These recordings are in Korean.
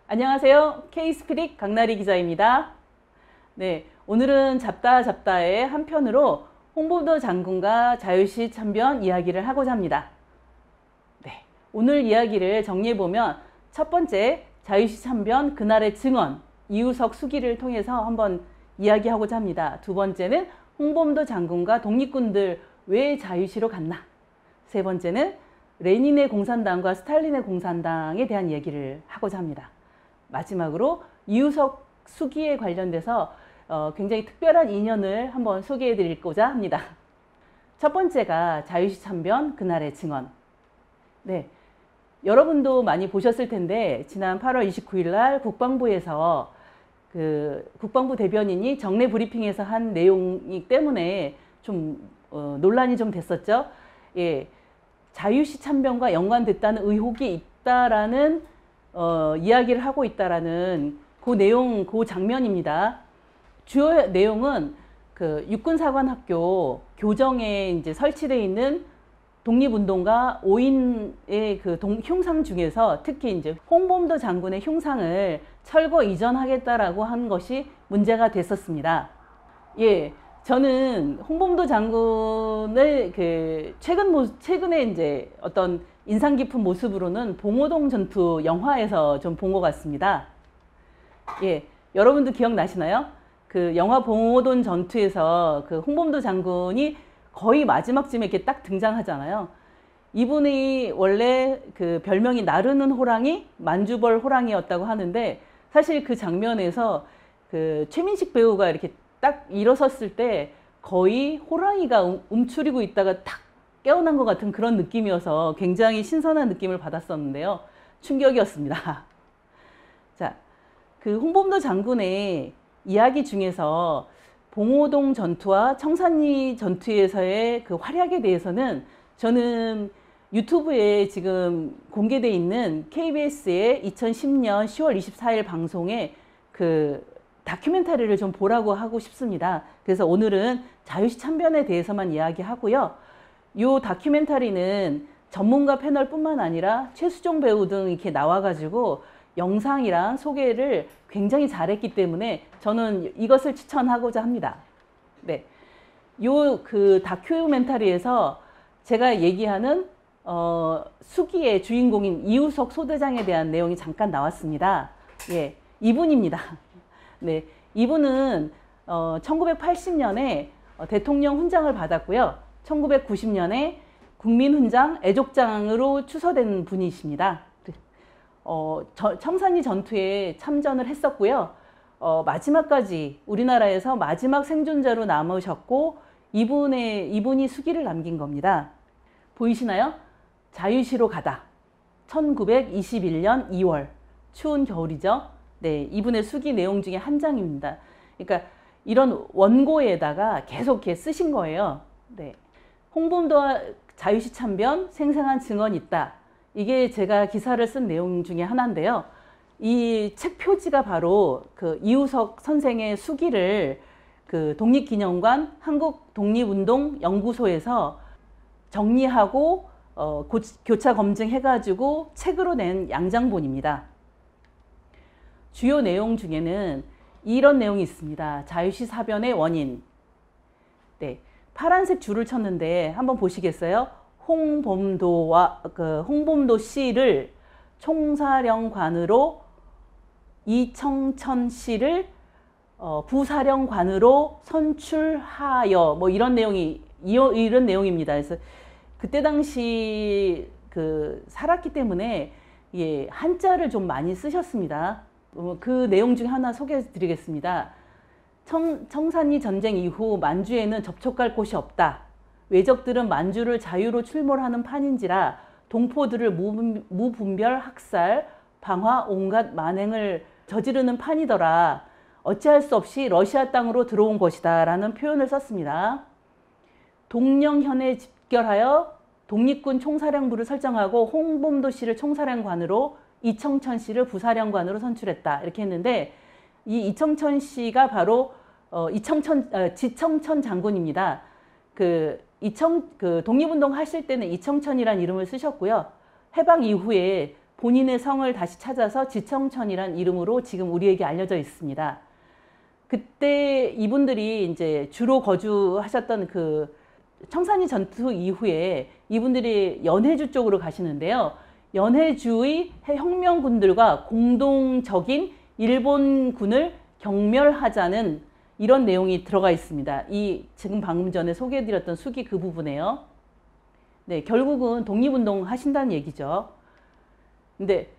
안녕하세요. K스피릿 강나리 기자입니다. 네, 오늘은 잡다의 한 편으로 홍범도 장군과 자유시 참변 이야기를 하고자 합니다. 네, 오늘 이야기를 정리해보면 첫 번째, 자유시 참변 그날의 증언, 이우석 수기를 통해서 한번 이야기하고자 합니다. 두 번째는 홍범도 장군과 독립군들 왜 자유시로 갔나? 세 번째는 레닌의 공산당과 스탈린의 공산당에 대한 얘기를 하고자 합니다. 마지막으로 이우석 수기에 관련돼서 굉장히 특별한 인연을 한번 소개해 드리고자 합니다. 첫 번째가 자유시 참변 그날의 증언. 네, 여러분도 많이 보셨을 텐데 지난 8월 29일 날 국방부에서 국방부 대변인이 정례 브리핑에서 한 내용이기 때문에 좀 논란이 좀 됐었죠. 예, 자유시 참변과 연관됐다는 의혹이 있다라는 이야기를 하고 있다라는 그 장면입니다. 주요 내용은 육군사관학교 교정에 이제 설치되어 있는 독립운동가 5인의 흉상 중에서 특히 이제 홍범도 장군의 흉상을 철거 이전하겠다라고 한 것이 문제가 됐었습니다. 예, 저는 홍범도 장군을 최근에 이제 어떤 인상 깊은 모습으로는 봉오동 전투 영화에서 좀 본 것 같습니다. 예, 여러분도 기억나시나요? 그 영화 봉오동 전투에서 홍범도 장군이 거의 마지막쯤에 이렇게 딱 등장하잖아요. 이분이 원래 별명이 나르는 호랑이, 만주벌 호랑이였다고 하는데 사실 그 장면에서 최민식 배우가 이렇게 딱 일어섰을 때 거의 호랑이가 움츠리고 있다가 탁 깨어난 것 같은 그런 느낌이어서 굉장히 신선한 느낌을 받았었는데요. 충격이었습니다. 자, 홍범도 장군의 이야기 중에서 봉오동 전투와 청산리 전투에서의 활약에 대해서는 저는 유튜브에 지금 공개되어 있는 KBS의 2010년 10월 24일 방송에 다큐멘터리를 좀 보라고 하고 싶습니다. 그래서 오늘은 자유시 참변에 대해서만 이야기하고요. 이 다큐멘터리는 전문가 패널뿐만 아니라 최수종 배우 등 이렇게 나와가지고 영상이랑 소개를 굉장히 잘했기 때문에 저는 이것을 추천하고자 합니다. 네, 다큐멘터리에서 제가 얘기하는 수기의 주인공인 이우석 소대장에 대한 내용이 잠깐 나왔습니다. 예, 이분입니다. 네, 이분은 1980년에 대통령 훈장을 받았고요. 1990년에 국민훈장 애족장으로 추서된 분이십니다. 청산리 전투에 참전을 했었고요. 마지막까지 우리나라에서 마지막 생존자로 남으셨고 이분이 수기를 남긴 겁니다. 보이시나요? 자유시로 가다. 1921년 2월 추운 겨울이죠. 네, 이분의 수기 내용 중에 한 장입니다. 그러니까 이런 원고에다가 계속 이렇게 쓰신 거예요. 네. 홍범도와 자유시 참변 생생한 증언이 있다. 이게 제가 기사를 쓴 내용 중에 하나인데요. 이 책 표지가 바로 이우석 선생의 수기를 독립기념관 한국독립운동연구소에서 정리하고 교차 검증해가지고 책으로 낸 양장본입니다. 주요 내용 중에는 이런 내용이 있습니다. 자유시 사변의 원인. 네, 파란색 줄을 쳤는데 한번 보시겠어요? 홍범도 씨를 총사령관으로 이청천 씨를 부사령관으로 선출하여 뭐 이런 내용입니다. 그래서 그때 당시 살았기 때문에 예, 한자를 좀 많이 쓰셨습니다. 그 내용 중에 하나 소개해 드리겠습니다. 청산리 전쟁 이후 만주에는 접촉할 곳이 없다. 외적들은 만주를 자유로 출몰하는 판인지라 동포들을 무분별 학살, 방화, 온갖 만행을 저지르는 판이더라. 어찌할 수 없이 러시아 땅으로 들어온 것이다 라는 표현을 썼습니다. 동령현에 집결하여 독립군 총사령부를 설정하고 홍범도 씨를 총사령관으로 이청천 씨를 부사령관으로 선출했다. 이렇게 했는데 이 이청천 씨가 바로 지청천 장군입니다. 독립운동 하실 때는 이청천이라는 이름을 쓰셨고요. 해방 이후에 본인의 성을 다시 찾아서 지청천이란 이름으로 지금 우리에게 알려져 있습니다. 그때 이분들이 이제 주로 거주하셨던 그 청산리 전투 이후에 이분들이 연해주 쪽으로 가시는데요. 연해주의 혁명군들과 공동적인 일본군을 경멸하자는 이런 내용이 들어가 있습니다. 이 지금 방금 전에 소개해드렸던 수기 그 부분에요. 네, 결국은 독립운동 하신다는 얘기죠. 근데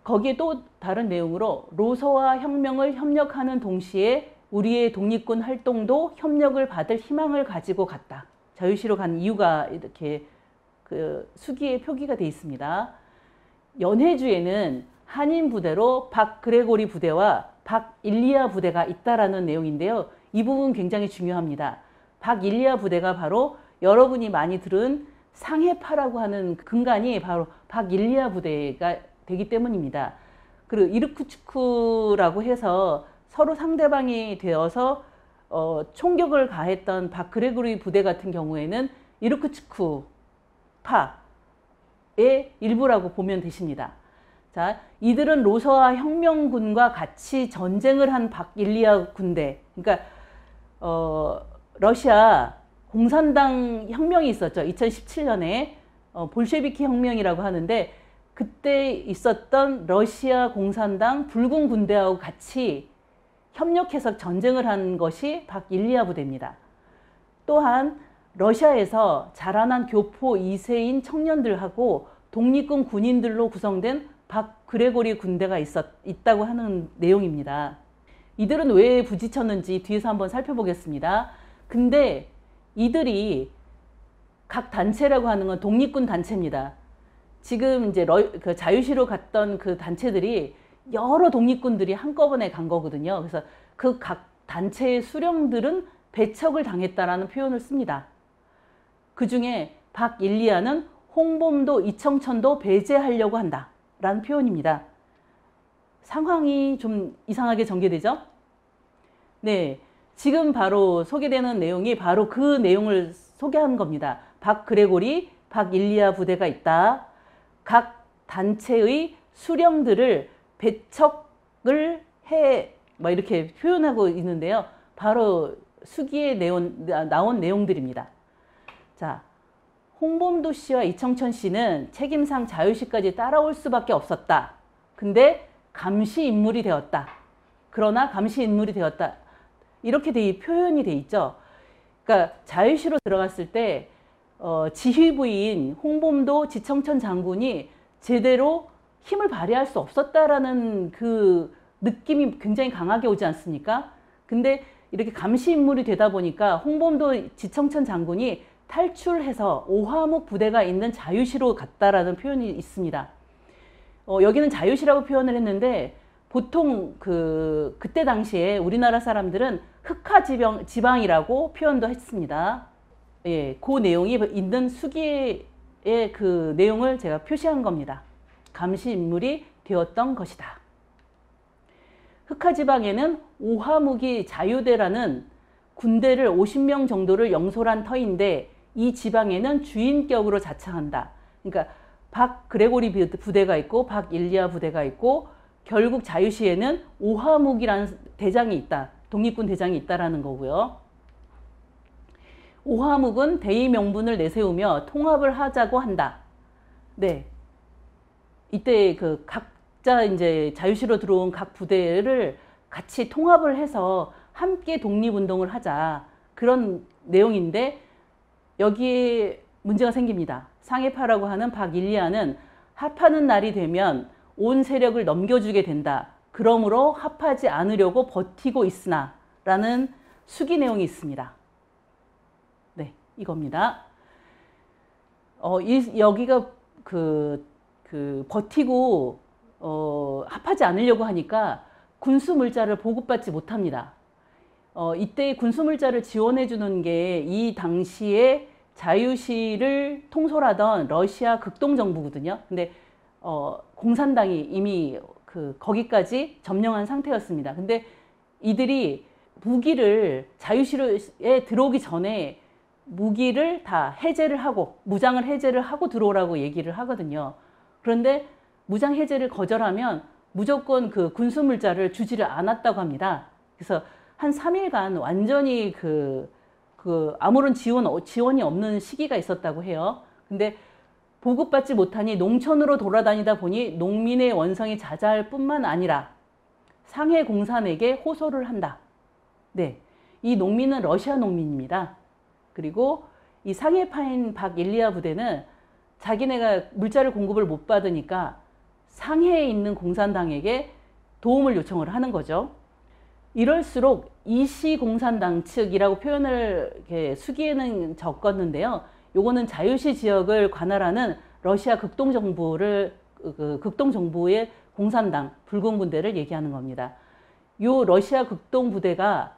거기에 또 다른 내용으로 로서와 혁명을 협력하는 동시에 우리의 독립군 활동도 협력을 받을 희망을 가지고 갔다. 자유시로 간 이유가 이렇게 그 수기에 표기가 되어 있습니다. 연해주에는 한인 부대로 박그레고리 부대와 박일리아 부대가 있다라는 내용인데요. 이 부분 굉장히 중요합니다. 박일리아 부대가 바로 여러분이 많이 들은 상해파라고 하는 근간이 바로 박일리아 부대가 되기 때문입니다. 그리고 이르쿠츠크라고 해서 서로 상대방이 되어서 총격을 가했던 박그레고리 부대 같은 경우에는 이르쿠츠크파의 일부라고 보면 되십니다. 자, 이들은 로서와 혁명군과 같이 전쟁을 한 박일리아 군대, 그러니까 러시아 공산당 혁명이 있었죠. 2017년에 볼셰비키 혁명이라고 하는데 그때 있었던 러시아 공산당 붉은 군대하고 같이 협력해서 전쟁을 한 것이 박일리아 부대입니다. 또한 러시아에서 자라난 교포 2세인 청년들하고 독립군 군인들로 구성된 박그레고리 군대가 있다고 하는 내용입니다. 이들은 왜 부딪혔는지 뒤에서 한번 살펴보겠습니다. 근데 이들이 각 단체라고 하는 건 독립군 단체입니다. 지금 이제 그 자유시로 갔던 그 단체들이 여러 독립군들이 한꺼번에 간 거거든요. 그래서 그 각 단체의 수령들은 배척을 당했다라는 표현을 씁니다. 그 중에 박일리아는 홍범도, 이청천도 배제하려고 한다 라는 표현입니다. 상황이 좀 이상하게 전개되죠? 네, 지금 바로 소개되는 내용이 바로 그 내용을 소개한 겁니다. 박그레고리, 박일리아 부대가 있다. 각 단체의 수령들을 배척을 해, 이렇게 표현하고 있는데요. 바로 수기에 나온 내용들입니다. 자, 홍범도 씨와 이청천 씨는 책임상 자유시까지 따라올 수밖에 없었다. 근데 감시 인물이 되었다. 그러나 감시 인물이 되었다. 이렇게 표현이 돼 있죠. 그러니까 자유시로 들어갔을 때 지휘부인 홍범도, 지청천 장군이 제대로 힘을 발휘할 수 없었다라는 그 느낌이 굉장히 강하게 오지 않습니까? 근데 이렇게 감시 인물이 되다 보니까 홍범도, 지청천 장군이 탈출해서 오화묵 부대가 있는 자유시로 갔다라는 표현이 있습니다. 여기는 자유시라고 표현을 했는데 보통 그때 당시에 우리나라 사람들은 흑하 지방이라고 표현도 했습니다. 예, 그 내용이 있는 수기의 그 내용을 제가 표시한 겁니다. 감시 인물이 되었던 것이다. 흑하 지방에는 오화묵이 자유대라는 군대를 50명 정도를 영솔한 터인데 이 지방에는 주인격으로 자처한다. 그러니까 박그레고리 부대가 있고 박일리아 부대가 있고 결국 자유시에는 오화묵이라는 대장이 있다. 독립군 대장이 있다라는 거고요. 오화묵은 대의 명분을 내세우며 통합을 하자고 한다. 네. 이때 그 각자 이제 자유시로 들어온 각 부대를 같이 통합을 해서 함께 독립운동을 하자. 그런 내용인데 여기에 문제가 생깁니다. 상해파라고 하는 박일리아는 합하는 날이 되면 온 세력을 넘겨주게 된다. 그러므로 합하지 않으려고 버티고 있으나 라는 수기 내용이 있습니다. 네, 이겁니다. 여기가 버티고 합하지 않으려고 하니까 군수물자를 보급받지 못합니다. 이때 군수물자를 지원해 주는 게 이 당시에 자유시를 통솔하던 러시아 극동정부거든요. 근데 공산당이 이미 거기까지 점령한 상태였습니다. 근데 이들이 무기를 자유시에 들어오기 전에 무기를 다 해제를 하고 무장을 해제를 하고 들어오라고 얘기를 하거든요. 그런데 무장 해제를 거절하면 무조건 그 군수물자를 주지를 않았다고 합니다. 그래서 한 3일간 완전히 아무런 지원이 없는 시기가 있었다고 해요. 근데 보급받지 못하니 농촌으로 돌아다니다 보니 농민의 원성이 자자할 뿐만 아니라 상해 공산에게 호소를 한다. 네, 이 농민은 러시아 농민입니다. 그리고 이 상해파인 박일리아 부대는 자기네가 물자를 공급을 못 받으니까 상해에 있는 공산당에게 도움을 요청을 하는 거죠. 이럴수록 이시 공산당 측이라고 표현을 이렇게 수기에는 적었는데요. 요거는 자유시 지역을 관할하는 러시아 극동정부의 공산당 붉은 군대를 얘기하는 겁니다. 요 러시아 그러니까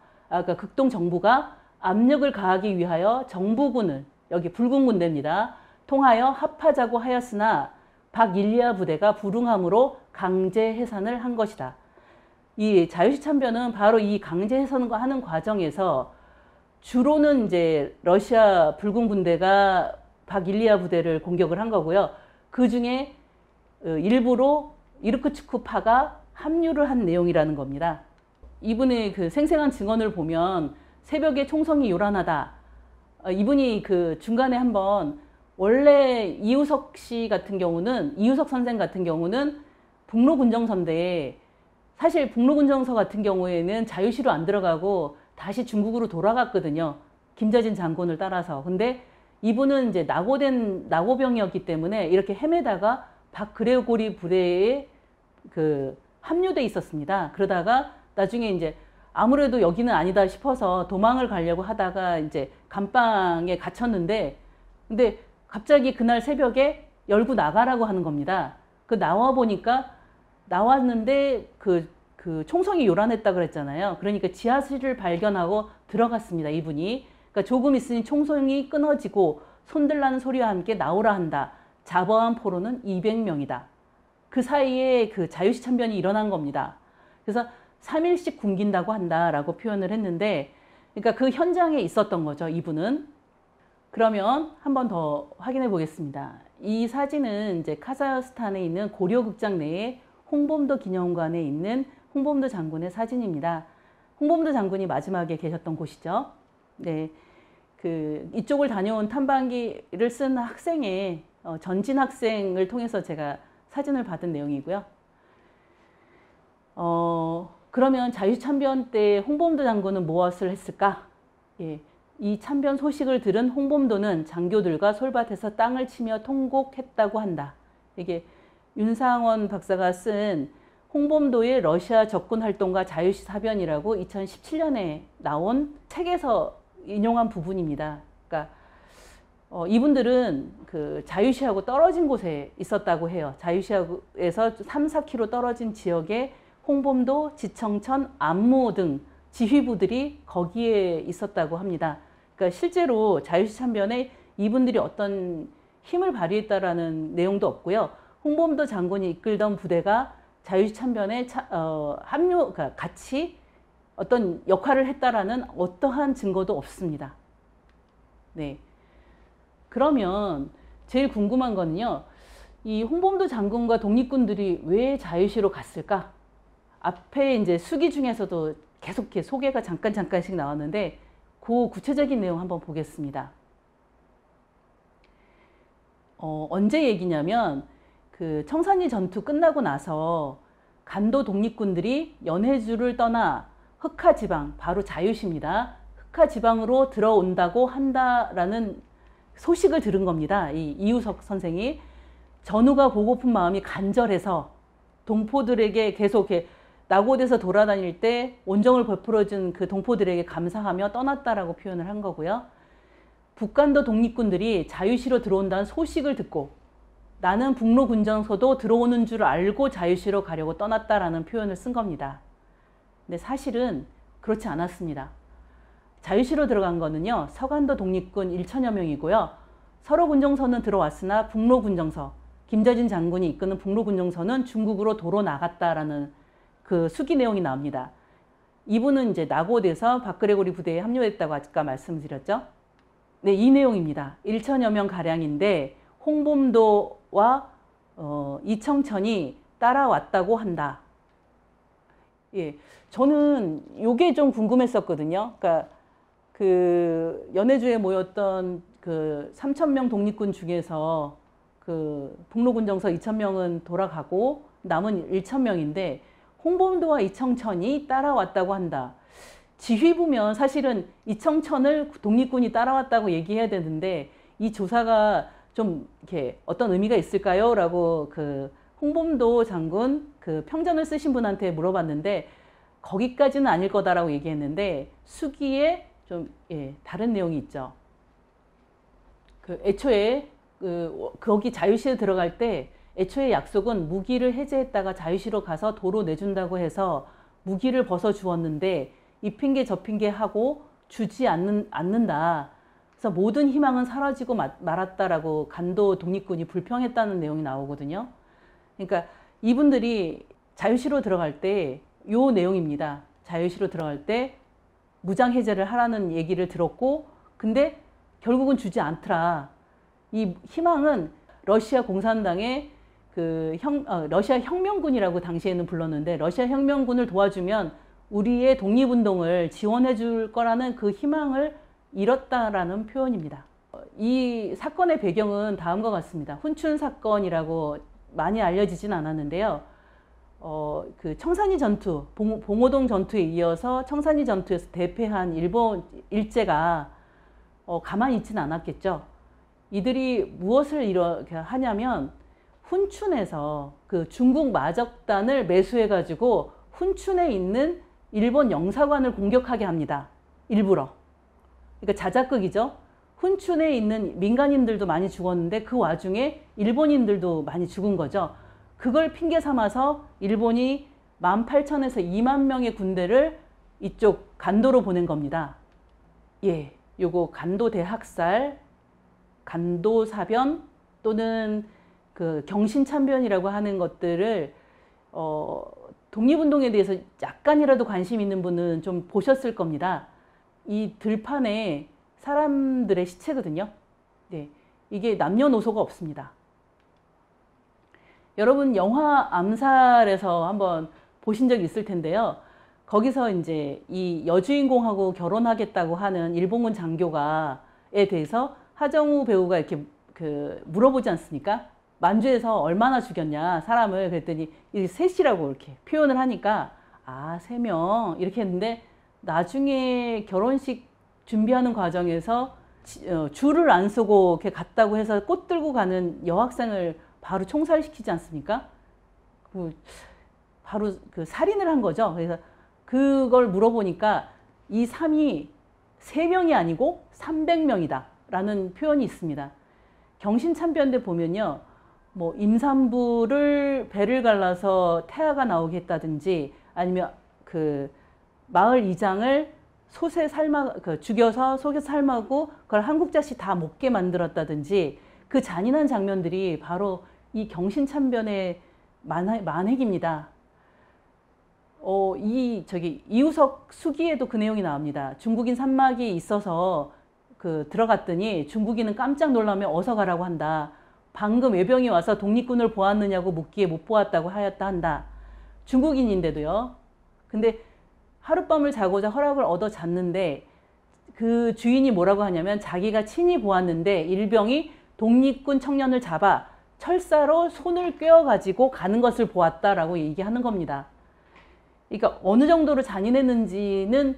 극동정부가 압력을 가하기 위하여 정부군을, 여기 붉은 군대입니다, 통하여 합하자고 하였으나 박일리아 부대가 불응함으로 강제 해산을 한 것이다. 이 자유시 참변은 바로 이 강제 해산을 하는 과정에서 주로는 이제 러시아 붉은 군대가 박일리아 부대를 공격을 한 거고요. 그 중에 일부로 이르크츠크파가 합류를 한 내용이라는 겁니다. 이분의 그 생생한 증언을 보면 새벽에 총성이 요란하다. 이분이 그 중간에 한번 원래 이우석 선생 같은 경우는 북로군정서인데 사실 북로군정서 같은 경우에는 자유시로 안 들어가고 다시 중국으로 돌아갔거든요. 김자진 장군을 따라서. 근데 이분은 이제 낙오병이었기 때문에 이렇게 헤매다가 박그레고리 부대에 합류돼 있었습니다. 그러다가 나중에 이제 아무래도 여기는 아니다 싶어서 도망을 가려고 하다가 이제 감방에 갇혔는데, 근데 갑자기 그날 새벽에 열고 나가라고 하는 겁니다. 나왔는데 총성이 요란했다 그랬잖아요. 그러니까 지하실을 발견하고 들어갔습니다, 이분이. 그러니까 조금 있으니 총성이 끊어지고 손들라는 소리와 함께 나오라 한다. 자버한 포로는 200명이다. 그 사이에 그 자유시 참변이 일어난 겁니다. 그래서 3일씩 굶긴다고 한다라고 표현을 했는데, 그러니까 그 현장에 있었던 거죠, 이분은. 그러면 한 번 더 확인해 보겠습니다. 이 사진은 이제 카자흐스탄에 있는 고려극장 내에 홍범도 기념관에 있는 홍범도 장군의 사진입니다. 홍범도 장군이 마지막에 계셨던 곳이죠. 네, 이쪽을 다녀온 탐방기를 쓴 학생의 전진 학생을 통해서 제가 사진을 받은 내용이고요. 그러면 자유시 참변 때 홍범도 장군은 무엇을 했을까? 예, 이 참변 소식을 들은 홍범도는 장교들과 솔밭에서 땅을 치며 통곡했다고 한다. 이게 윤상원 박사가 쓴 홍범도의 러시아 적군 활동과 자유시 사변이라고 2017년에 나온 책에서 인용한 부분입니다. 그러니까 이분들은 그 자유시하고 떨어진 곳에 있었다고 해요. 자유시에서 3-4km 떨어진 지역에 홍범도, 지청천, 안무 등 지휘부들이 거기에 있었다고 합니다. 그러니까 실제로 자유시 참변에 이분들이 어떤 힘을 발휘했다라는 내용도 없고요. 홍범도 장군이 이끌던 부대가 자유시 참변에 그러니까 같이 어떤 역할을 했다라는 어떠한 증거도 없습니다. 네. 그러면 제일 궁금한 거는요, 이 홍범도 장군과 독립군들이 왜 자유시로 갔을까? 앞에 이제 수기 중에서도 계속 이렇게 소개가 잠깐씩 나왔는데, 그 구체적인 내용 한번 보겠습니다. 언제 얘기냐면, 그 청산리 전투 끝나고 나서 간도 독립군들이 연해주를 떠나 흑하지방, 바로 자유시입니다. 흑하지방으로 들어온다고 한다라는 소식을 들은 겁니다. 이 이우석 선생이. 전우가 보고픈 마음이 간절해서 동포들에게 계속 이렇게 낙오돼서 돌아다닐 때 온정을 베풀어준 그 동포들에게 감사하며 떠났다라고 표현을 한 거고요. 북간도 독립군들이 자유시로 들어온다는 소식을 듣고 나는 북로군정서도 들어오는 줄 알고 자유시로 가려고 떠났다라는 표현을 쓴 겁니다. 근데 사실은 그렇지 않았습니다. 자유시로 들어간 거는요, 서간도 독립군 1천여 명이고요. 서로군정서는 들어왔으나 북로군정서, 김자진 장군이 이끄는 북로군정서는 중국으로 도로 나갔다라는 그 수기 내용이 나옵니다. 이분은 이제 낙오돼서 박그레고리 부대에 합류했다고 아까 말씀드렸죠. 네, 이 내용입니다. 1천여 명 가량인데 홍범도와 이청천이 따라왔다고 한다. 예, 저는 요게 좀 궁금했었거든요. 그러니까 그 연해주에 모였던 그 3,000명 독립군 중에서 그 북로군 정서 2,000명은 돌아가고 남은 1,000명인데 홍범도와 이청천이 따라왔다고 한다. 지휘부면 사실은 이청천을 독립군이 따라왔다고 얘기해야 되는데 이 조사가 좀 이렇게 어떤 의미가 있을까요? 라고 그 홍범도 장군 그 평전을 쓰신 분한테 물어봤는데 거기까지는 아닐 거다라고 얘기했는데 수기에 좀 다른 내용이 있죠. 그 애초에 거기 자유시에 들어갈 때 애초에 약속은 무기를 해제했다가 자유시로 가서 도로 내준다고 해서 무기를 벗어 주었는데 이 핑계 저 핑계 하고 주지 않는다. 그래서 모든 희망은 사라지고 말았다라고 간도 독립군이 불평했다는 내용이 나오거든요. 그러니까 이분들이 자유시로 들어갈 때 요 내용입니다. 자유시로 들어갈 때 무장 해제를 하라는 얘기를 들었고 근데 결국은 주지 않더라. 이 희망은 러시아 공산당의 러시아 혁명군이라고 당시에는 불렀는데 러시아 혁명군을 도와주면 우리의 독립운동을 지원해 줄 거라는 그 희망을 잃었다라는 표현입니다. 이 사건의 배경은 다음과 같습니다. 훈춘 사건이라고 많이 알려지진 않았는데요. 그 청산리 전투, 봉오동 전투에 이어서 청산리 전투에서 대패한 일본 일제가 가만히 있지는 않았겠죠. 이들이 무엇을 이렇게 하냐면 훈춘에서 그 중국 마적단을 매수해가지고 훈춘에 있는 일본 영사관을 공격하게 합니다. 일부러. 그러니까 자작극이죠. 훈춘에 있는 민간인들도 많이 죽었는데 그 와중에 일본인들도 많이 죽은 거죠. 그걸 핑계 삼아서 일본이 18,000에서 2만 명의 군대를 이쪽 간도로 보낸 겁니다. 예, 요거 간도 대학살, 간도 사변 또는 그 경신참변이라고 하는 것들을 독립운동에 대해서 약간이라도 관심 있는 분은 좀 보셨을 겁니다. 이 들판에 사람들의 시체거든요. 네, 이게 남녀노소가 없습니다. 여러분 영화 암살에서 한번 보신 적이 있을 텐데요. 거기서 이제 이 여주인공하고 결혼하겠다고 하는 일본군 장교가에 대해서 하정우 배우가 이렇게 물어보지 않습니까? 만주에서 얼마나 죽였냐 사람을 그랬더니 이 셋이라고 이렇게 표현을 하니까 3명 이렇게 했는데 나중에 결혼식 준비하는 과정에서 줄을 안 서고 이렇게 갔다고 해서 꽃 들고 가는 여학생을 바로 총살시키지 않습니까? 바로 살인을 한 거죠. 그래서 그걸 물어보니까 이 3이 3명이 아니고 300명이다 라는 표현이 있습니다. 경신참변대 보면요. 뭐 임산부를 배를 갈라서 태아가 나오게 했다든지 아니면 그 마을 이장을 죽여서 속에 삶아고 그걸 한국자식 다 먹게 만들었다든지 그 잔인한 장면들이 바로 이 경신참변의 만획입니다. 이우석 수기에도 그 내용이 나옵니다. 중국인 산막이 있어서 들어갔더니 중국인은 깜짝 놀라며 어서 가라고 한다. 방금 외병이 와서 독립군을 보았느냐고 묻기에 못 보았다고 하였다 한다. 중국인인데도요. 근데 하룻밤을 자고자 허락을 얻어 잤는데 그 주인이 뭐라고 하냐면 자기가 친히 보았는데 일병이 독립군 청년을 잡아 철사로 손을 꿰어가지고 가는 것을 보았다라고 얘기하는 겁니다. 그러니까 어느 정도로 잔인했는지는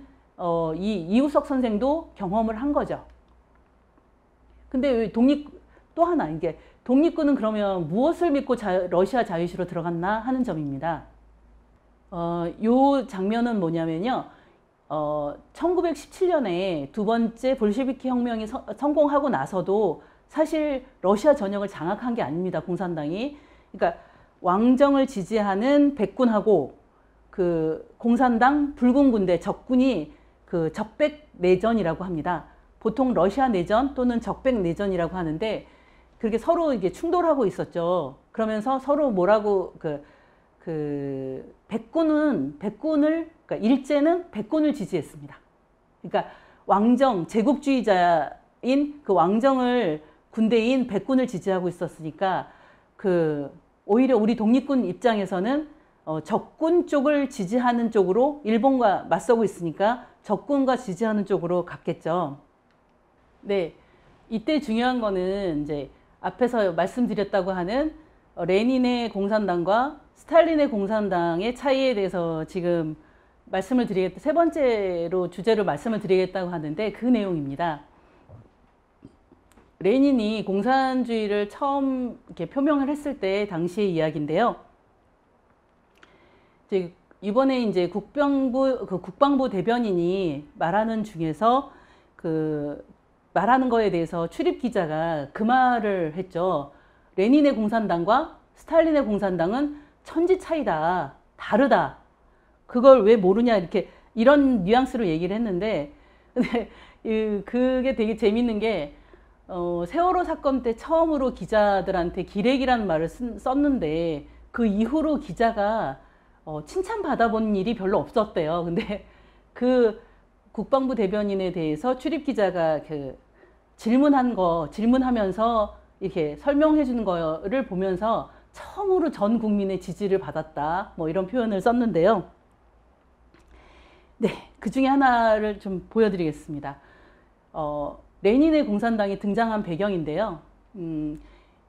이 이우석 선생도 경험을 한 거죠. 근데 또 하나 이게 독립군은 그러면 무엇을 믿고 러시아 자유시로 들어갔나 하는 점입니다. 요 장면은 뭐냐면요. 1917년에 두 번째 볼셰비키 혁명이 성공하고 나서도 사실 러시아 전역을 장악한 게 아닙니다. 공산당이. 그러니까 왕정을 지지하는 백군하고 그 공산당 붉은 군대 적군이 그 적백 내전이라고 합니다. 보통 러시아 내전 또는 적백 내전이라고 하는데 그렇게 서로 이제 충돌하고 있었죠. 그러면서 서로 뭐라고 그러니까 일제는 백군을 지지했습니다. 그러니까 왕정 제국주의자인 그 왕정을 군대인 백군을 지지하고 있었으니까 그 오히려 우리 독립군 입장에서는 적군 쪽을 지지하는 쪽으로 일본과 맞서고 있으니까 적군과 지지하는 쪽으로 갔겠죠. 네, 이때 중요한 거는 이제 앞에서 말씀드렸다고 하는 레닌의 공산당과 스탈린의 공산당의 차이에 대해서 지금 세 번째로 주제로 말씀을 드리겠다고 하는데 그 내용입니다. 레닌이 공산주의를 처음 이렇게 표명을 했을 때 당시의 이야기인데요. 이번에 이제 국방부 대변인이 말하는 중에서 말하는 거에 대해서 출입 기자가 그 말을 했죠. 레닌의 공산당과 스탈린의 공산당은 천지 차이다. 다르다. 그걸 왜 모르냐 이런 뉘앙스로 얘기를 했는데 근데 그게 되게 재밌는 게 세월호 사건 때 처음으로 기자들한테 기레기라는 말을 썼는데 그 이후로 기자가 칭찬받아본 일이 별로 없었대요. 근데 그 국방부 대변인에 대해서 출입 기자가 질문하면서 이렇게 설명해 주는 거를 보면서 처음으로 전 국민의 지지를 받았다. 뭐 이런 표현을 썼는데요. 네, 그 중에 하나를 좀 보여드리겠습니다. 레닌의 공산당이 등장한 배경인데요.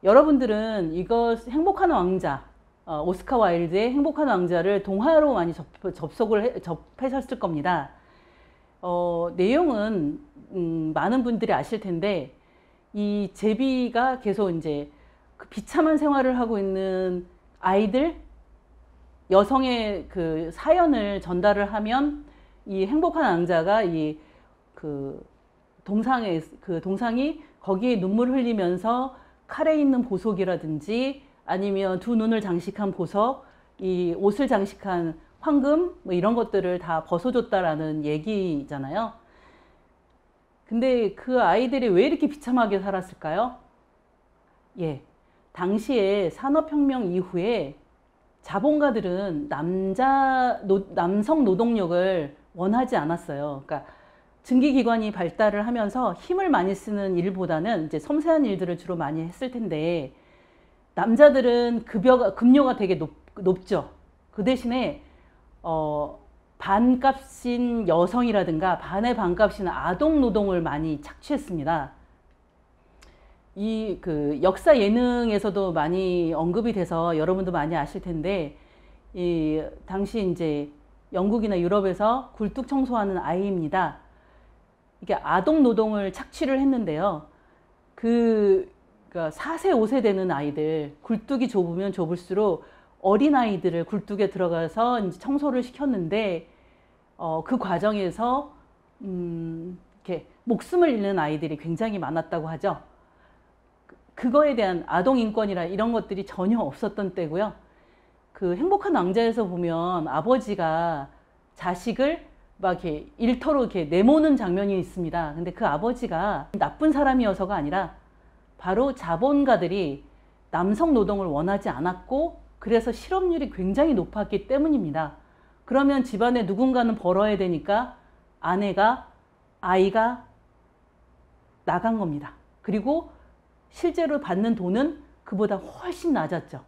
여러분들은 이거 행복한 왕자, 오스카 와일드의 행복한 왕자를 동화로 많이 접하셨을 겁니다. 내용은 많은 분들이 아실 텐데 이 제비가 계속 이제 그 비참한 생활을 하고 있는 아이들, 여성의 그 사연을 전달을 하면 이 행복한 왕자가 동상이 거기에 눈물 흘리면서 칼에 있는 보석이라든지 아니면 두 눈을 장식한 보석, 이 옷을 장식한 황금 뭐 이런 것들을 다 벗어줬다라는 얘기잖아요. 근데 그 아이들이 왜 이렇게 비참하게 살았을까요? 예, 당시에 산업혁명 이후에 자본가들은 남성 노동력을 원하지 않았어요. 그러니까 증기기관이 발달을 하면서 힘을 많이 쓰는 일보다는 이제 섬세한 일들을 주로 많이 했을 텐데 남자들은 급료가 되게 높죠. 그 대신에 반값인 여성이라든가 반의 반값인 아동 노동을 많이 착취했습니다. 역사 예능에서도 많이 언급이 돼서 여러분도 많이 아실 텐데 당시 이제 영국이나 유럽에서 굴뚝 청소하는 아이입니다. 이게 아동 노동을 착취를 했는데요. 4세, 5세 되는 아이들, 굴뚝이 좁으면 좁을수록 어린 아이들을 굴뚝에 들어가서 이제 청소를 시켰는데, 그 과정에서, 이렇게 목숨을 잃는 아이들이 굉장히 많았다고 하죠. 그거에 대한 아동 인권이나 이런 것들이 전혀 없었던 때고요. 그 행복한 왕자에서 보면 아버지가 자식을 막 이렇게 일터로 이렇게 내모는 장면이 있습니다. 근데 그 아버지가 나쁜 사람이어서가 아니라 바로 자본가들이 남성 노동을 원하지 않았고 그래서 실업률이 굉장히 높았기 때문입니다. 그러면 집안에 누군가는 벌어야 되니까 아이가 나간 겁니다. 그리고 실제로 받는 돈은 그보다 훨씬 낮았죠.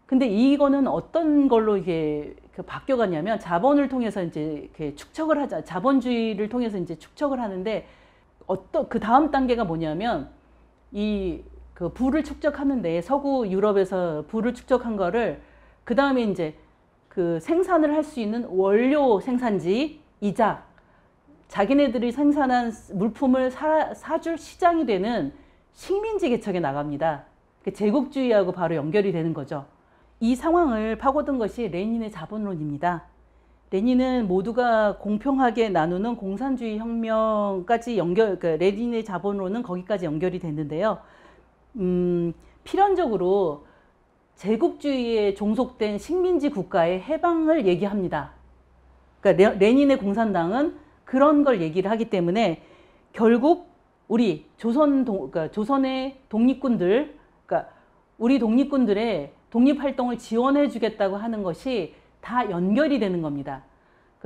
근데 이거는 어떤 걸로 이게 바뀌어갔냐면 자본을 통해서 이제 축척을 하자. 자본주의를 통해서 이제 축척을 하는데 그 다음 단계가 뭐냐면 그 부를 축적하는데 서구 유럽에서 부를 축적한 거를 그 다음에 이제 그 생산을 할 수 있는 원료 생산지이자 자기네들이 생산한 물품을 사줄 시장이 되는 식민지 개척에 나갑니다. 제국주의하고 바로 연결이 되는 거죠. 이 상황을 파고든 것이 레닌의 자본론입니다. 레닌은 모두가 공평하게 나누는 공산주의 혁명까지 레닌의 자본론은 거기까지 연결이 됐는데요. 필연적으로 제국주의에 종속된 식민지 국가의 해방을 얘기합니다. 그러니까 레닌의 공산당은 그런 걸 얘기를 하기 때문에 결국 우리 조선의 독립군들, 그러니까 우리 독립군들의 독립활동을 지원해 주겠다고 하는 것이 다 연결이 되는 겁니다.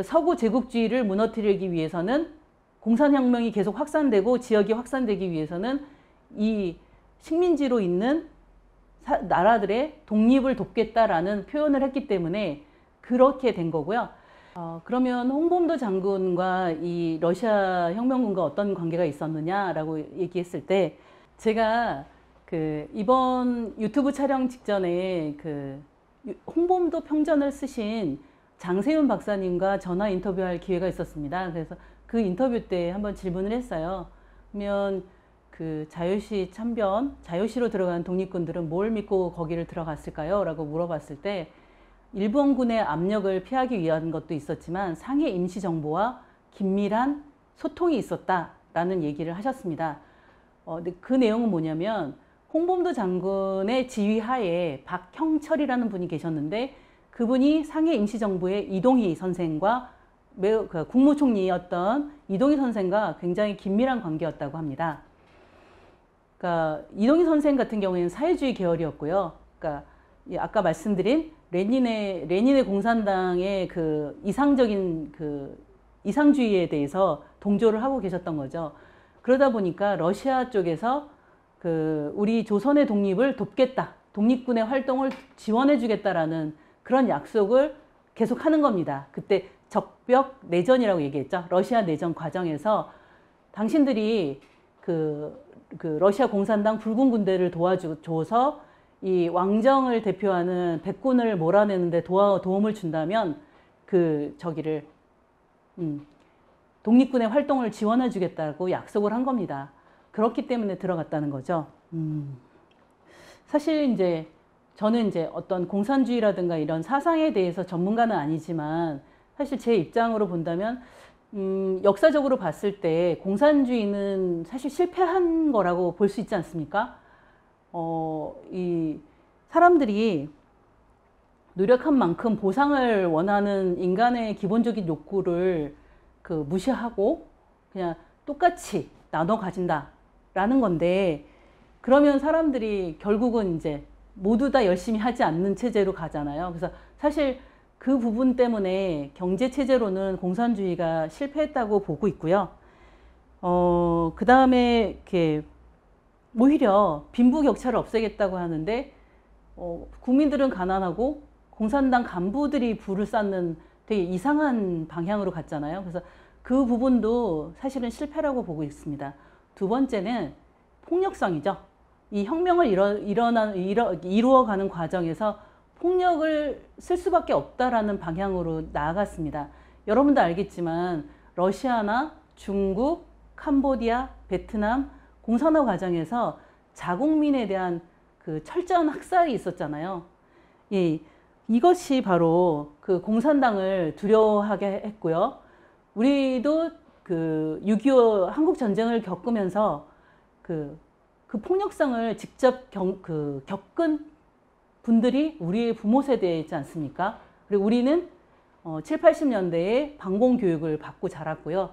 서구 제국주의를 무너뜨리기 위해서는 공산혁명이 계속 확산되고 지역이 확산되기 위해서는 이 식민지로 있는 나라들의 독립을 돕겠다라는 표현을 했기 때문에 그렇게 된 거고요. 그러면 홍범도 장군과 이 러시아 혁명군과 어떤 관계가 있었느냐라고 얘기했을 때, 제가 이번 유튜브 촬영 직전에 홍범도 평전을 쓰신 장세윤 박사님과 전화 인터뷰할 기회가 있었습니다. 그래서 그 인터뷰 때 한번 질문을 했어요. 그러면 자유시 참변, 자유시로 들어간 독립군들은 뭘 믿고 거기를 들어갔을까요? 라고 물어봤을 때, 일본군의 압력을 피하기 위한 것도 있었지만 상해 임시정부와 긴밀한 소통이 있었다라는 얘기를 하셨습니다. 근데 그 내용은 뭐냐면, 홍범도 장군의 지휘하에 박형철이라는 분이 계셨는데, 그분이 상해 임시정부의 이동희 선생과 매우 국무총리였던 이동희 선생과 굉장히 긴밀한 관계였다고 합니다. 그러니까 이동희 선생 같은 경우에는 사회주의 계열이었고요. 그러니까 아까 말씀드린 레닌의 공산당의 이상적인 이상주의에 대해서 동조를 하고 계셨던 거죠. 그러다 보니까 러시아 쪽에서 우리 조선의 독립을 돕겠다, 독립군의 활동을 지원해 주겠다라는 그런 약속을 계속 하는 겁니다. 그때 적벽 내전이라고 얘기했죠. 러시아 내전 과정에서 당신들이 러시아 공산당 붉은 군대를 도와줘서 이 왕정을 대표하는 백군을 몰아내는데 도움을 준다면 독립군의 활동을 지원해 주겠다고 약속을 한 겁니다. 그렇기 때문에 들어갔다는 거죠. 사실 저는 어떤 공산주의라든가 이런 사상에 대해서 전문가는 아니지만, 사실 제 입장으로 본다면 역사적으로 봤을 때 공산주의는 사실 실패한 거라고 볼 수 있지 않습니까? 이 사람들이 노력한 만큼 보상을 원하는 인간의 기본적인 욕구를 무시하고 그냥 똑같이 나눠 가진다라는 건데, 그러면 사람들이 결국은 모두 다 열심히 하지 않는 체제로 가잖아요. 그래서 사실 그 부분 때문에 경제 체제로는 공산주의가 실패했다고 보고 있고요. 그 다음에 오히려 빈부격차를 없애겠다고 하는데, 국민들은 가난하고 공산당 간부들이 부를 쌓는 되게 이상한 방향으로 갔잖아요. 그래서 그 부분도 사실은 실패라고 보고 있습니다. 두 번째는 폭력성이죠. 이 혁명을 이루어가는 과정에서 폭력을 쓸 수밖에 없다라는 방향으로 나아갔습니다. 여러분도 알겠지만 러시아나 중국, 캄보디아, 베트남 공산화 과정에서 자국민에 대한 철저한 학살이 있었잖아요. 예, 이것이 바로 공산당을 두려워하게 했고요. 우리도 6.25 한국 전쟁을 겪으면서 그 폭력성을 직접 겪은 분들이 우리의 부모 세대이지 않습니까? 그리고 우리는 7, 80년대에 방공 교육을 받고 자랐고요.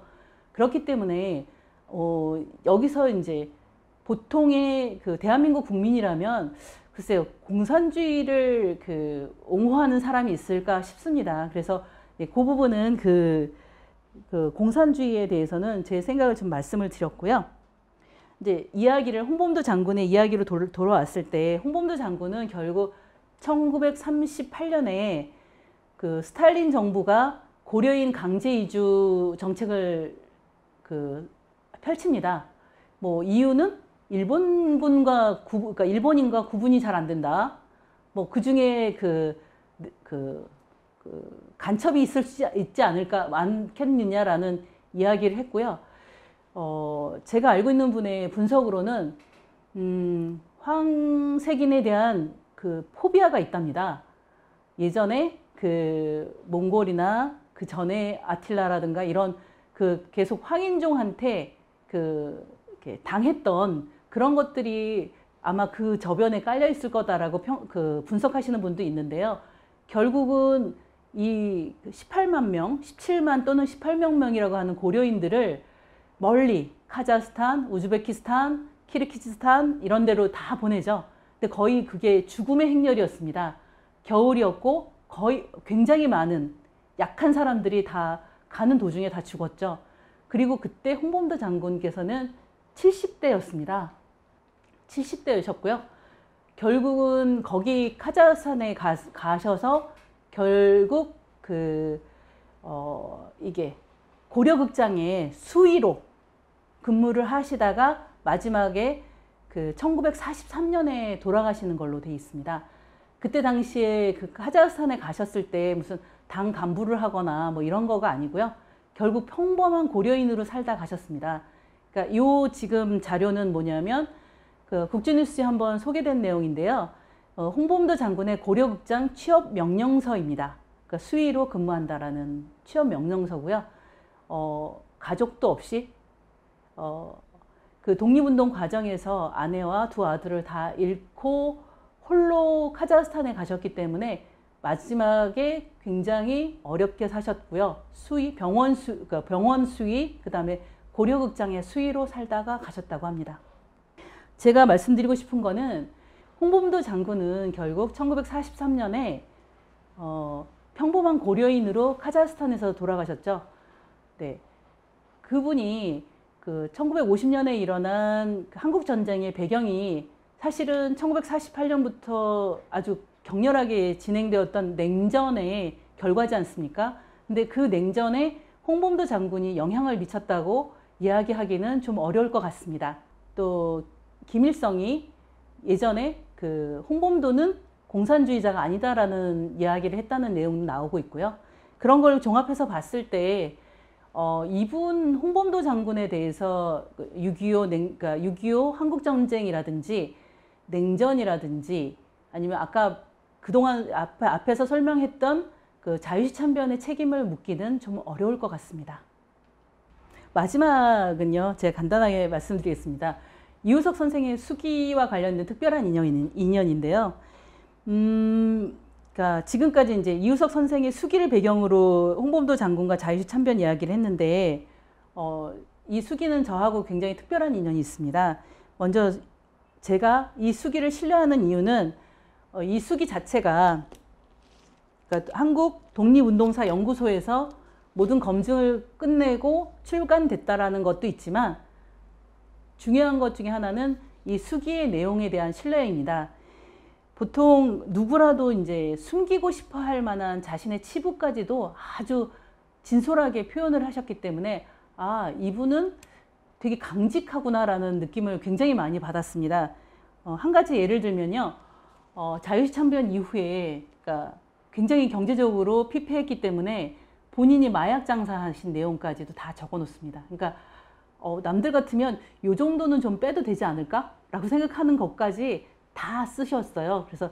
그렇기 때문에 여기서 보통의 대한민국 국민이라면 글쎄요, 공산주의를 옹호하는 사람이 있을까 싶습니다. 그래서 그 부분은 공산주의에 대해서는 제 생각을 좀 말씀을 드렸고요. 홍범도 장군의 이야기로 돌아왔을 때, 홍범도 장군은 결국 1938년에 스탈린 정부가 고려인 강제 이주 정책을 펼칩니다. 이유는 그러니까 일본인과 구분이 잘 안 된다. 그 중에 간첩이 있지 않겠느냐라는 이야기를 했고요. 제가 알고 있는 분의 분석으로는 황색인에 대한 포비아가 있답니다. 예전에 몽골이나 그 전에 아틸라라든가 이런 계속 황인종한테 당했던 그런 것들이 아마 저변에 깔려 있을 거다라고 분석하시는 분도 있는데요. 결국은 이 18만 명, 17만 또는 18만 명이라고 하는 고려인들을 멀리 카자흐스탄, 우즈베키스탄, 키르기즈스탄 이런 데로 다 보내죠. 근데 거의 그게 죽음의 행렬이었습니다. 겨울이었고 거의 굉장히 많은 약한 사람들이 다 가는 도중에 다 죽었죠. 그리고 그때 홍범도 장군께서는 70대였습니다. 70대이셨고요. 결국은 거기 카자흐스탄에 가셔서 결국 이게 고려극장의 수의로 근무를 하시다가 마지막에 1943년에 돌아가시는 걸로 돼 있습니다. 그때 당시에 카자흐스탄에 가셨을 때 무슨 당 간부를 하거나 뭐 이런 거가 아니고요. 결국 평범한 고려인으로 살다 가셨습니다. 그러니까 요 지금 자료는 뭐냐면 국제뉴스에 한번 소개된 내용인데요. 홍범도 장군의 고려극장 취업 명령서입니다. 그러니까 수의로 근무한다라는 취업 명령서고요. 가족도 없이 그 독립운동 과정에서 아내와 두 아들을 다 잃고 홀로 카자흐스탄에 가셨기 때문에 마지막에 굉장히 어렵게 사셨고요. 병원 수의, 그 다음에 고려극장의 수의로 살다가 가셨다고 합니다. 제가 말씀드리고 싶은 거는 홍범도 장군은 결국 1943년에 평범한 고려인으로 카자흐스탄에서 돌아가셨죠. 네. 그분이 1950년에 일어난 한국전쟁의 배경이 사실은 1948년부터 아주 격렬하게 진행되었던 냉전의 결과지 않습니까? 근데 그 냉전에 홍범도 장군이 영향을 미쳤다고 이야기하기는 좀 어려울 것 같습니다. 또 김일성이 예전에 홍범도는 공산주의자가 아니다라는 이야기를 했다는 내용도 나오고 있고요. 그런 걸 종합해서 봤을 때 이분 홍범도 장군에 대해서 6.25 한국전쟁이라든지 냉전이라든지 아니면 아까 그동안 앞에서 설명했던 자유시 참변의 책임을 묻기는 좀 어려울 것 같습니다. 마지막은요, 제가 간단하게 말씀드리겠습니다. 이우석 선생의 수기와 관련된 특별한 인연인데요. 그러니까 지금까지 이제 이우석 선생의 수기를 배경으로 홍범도 장군과 자유시 참변 이야기를 했는데, 이 수기는 저하고 굉장히 특별한 인연이 있습니다. 먼저 제가 이 수기를 신뢰하는 이유는 이 수기 자체가 그러니까 한국 독립운동사 연구소에서 모든 검증을 끝내고 출간됐다라는 것도 있지만 중요한 것 중에 하나는 이 수기의 내용에 대한 신뢰입니다. 보통 누구라도 이제 숨기고 싶어 할 만한 자신의 치부까지도 아주 진솔하게 표현을 하셨기 때문에 이분은 되게 강직하구나라는 느낌을 굉장히 많이 받았습니다. 한 가지 예를 들면요. 자유시 참변 이후에 그러니까 굉장히 경제적으로 피폐했기 때문에 본인이 마약 장사하신 내용까지도 다 적어 놓습니다. 그러니까 남들 같으면 요 정도는 좀 빼도 되지 않을까? 라고 생각하는 것까지 다 쓰셨어요. 그래서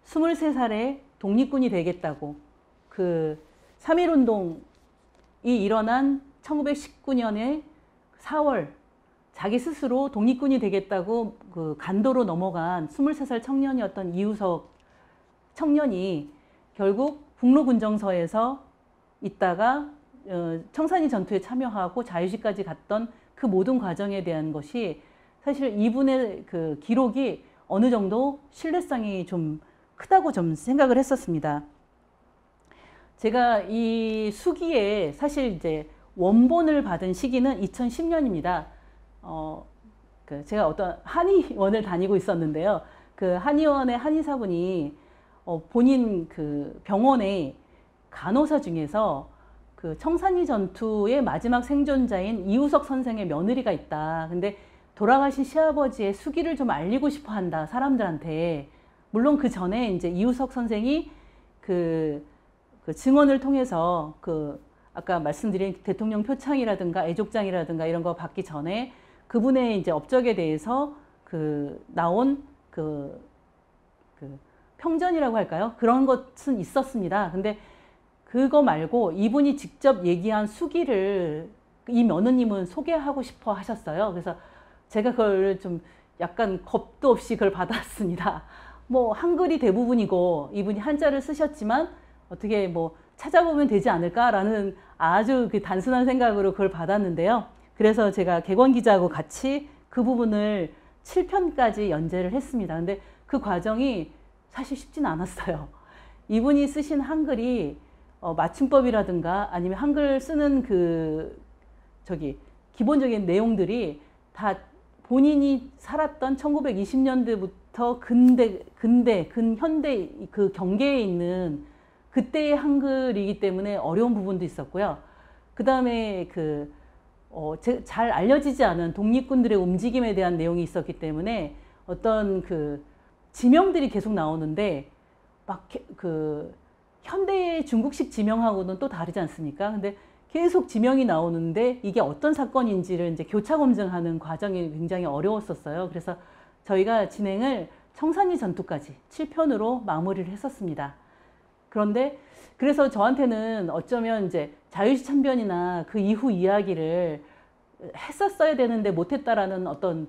23살에 독립군이 되겠다고 3.1운동이 일어난 1919년에 4월 자기 스스로 독립군이 되겠다고 간도로 넘어간 23살 청년이었던 이우석 청년이 결국 북로군정서에서 있다가 청산리 전투에 참여하고 자유시까지 갔던 그 모든 과정에 대한 것이 사실 이분의 기록이 어느 정도 신뢰성이 좀 크다고 좀 생각을 했었습니다. 제가 이 수기에 사실 이제 원본을 받은 시기는 2010년입니다. 제가 어떤 한의원을 다니고 있었는데요. 그 한의원의 한의사분이 본인 병원의 간호사 중에서 청산리 전투의 마지막 생존자인 이우석 선생의 며느리가 있다. 근데 돌아가신 시아버지의 수기를 좀 알리고 싶어 한다, 사람들한테. 물론 그 전에 이제 이우석 선생이 그 증언을 통해서 아까 말씀드린 대통령 표창이라든가 애족장이라든가 이런 거 받기 전에 그분의 이제 업적에 대해서 나온 평전이라고 할까요? 그런 것은 있었습니다. 근데 그거 말고 이분이 직접 얘기한 수기를 이 며느님은 소개하고 싶어 하셨어요. 그래서 제가 그걸 좀 약간 겁도 없이 그걸 받았습니다. 뭐 한글이 대부분이고 이분이 한자를 쓰셨지만 어떻게 뭐 찾아보면 되지 않을까라는 아주 단순한 생각으로 그걸 받았는데요. 그래서 제가 객원 기자하고 같이 그 부분을 7편까지 연재를 했습니다. 근데 그 과정이 사실 쉽진 않았어요. 이분이 쓰신 한글이 맞춤법이라든가 아니면 한글 쓰는 기본적인 내용들이 다 본인이 살았던 저 근현대 그 경계에 있는 그때의 한글이기 때문에 어려운 부분도 있었고요. 그 다음에 잘 알려지지 않은 독립군들의 움직임에 대한 내용이 있었기 때문에 어떤 지명들이 계속 나오는데 막 현대의 중국식 지명하고는 또 다르지 않습니까? 근데 계속 지명이 나오는데 이게 어떤 사건인지를 이제 교차 검증하는 과정이 굉장히 어려웠었어요. 그래서 저희가 진행을 청산리 전투까지 7편으로 마무리를 했었습니다. 그런데 그래서 저한테는 어쩌면 이제 자유시 참변이나 그 이후 이야기를 했었어야 되는데 못했다라는 어떤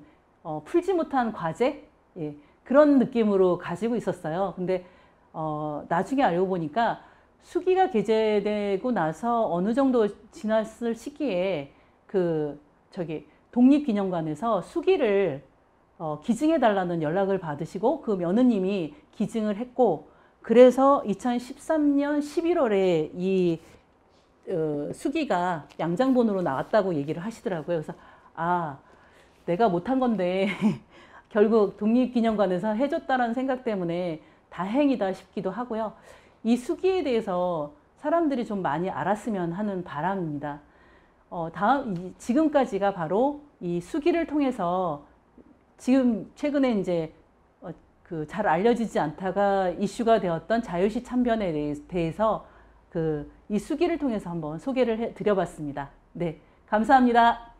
풀지 못한 과제? 예, 그런 느낌으로 가지고 있었어요. 근데 나중에 알고 보니까 수기가 게재되고 나서 어느 정도 지났을 시기에 독립기념관에서 수기를 기증해달라는 연락을 받으시고 그 며느님이 기증을 했고 그래서 2013년 11월에 이 수기가 양장본으로 나왔다고 얘기를 하시더라고요. 그래서 내가 못한 건데 결국 독립기념관에서 해줬다라는 생각 때문에 다행이다 싶기도 하고요. 이 수기에 대해서 사람들이 좀 많이 알았으면 하는 바람입니다. 지금까지가 바로 이 수기를 통해서 지금 최근에 이제 잘 알려지지 않다가 이슈가 되었던 자유시 참변에 대해서 이 수기를 통해서 한번 소개를 드려봤습니다. 네, 감사합니다.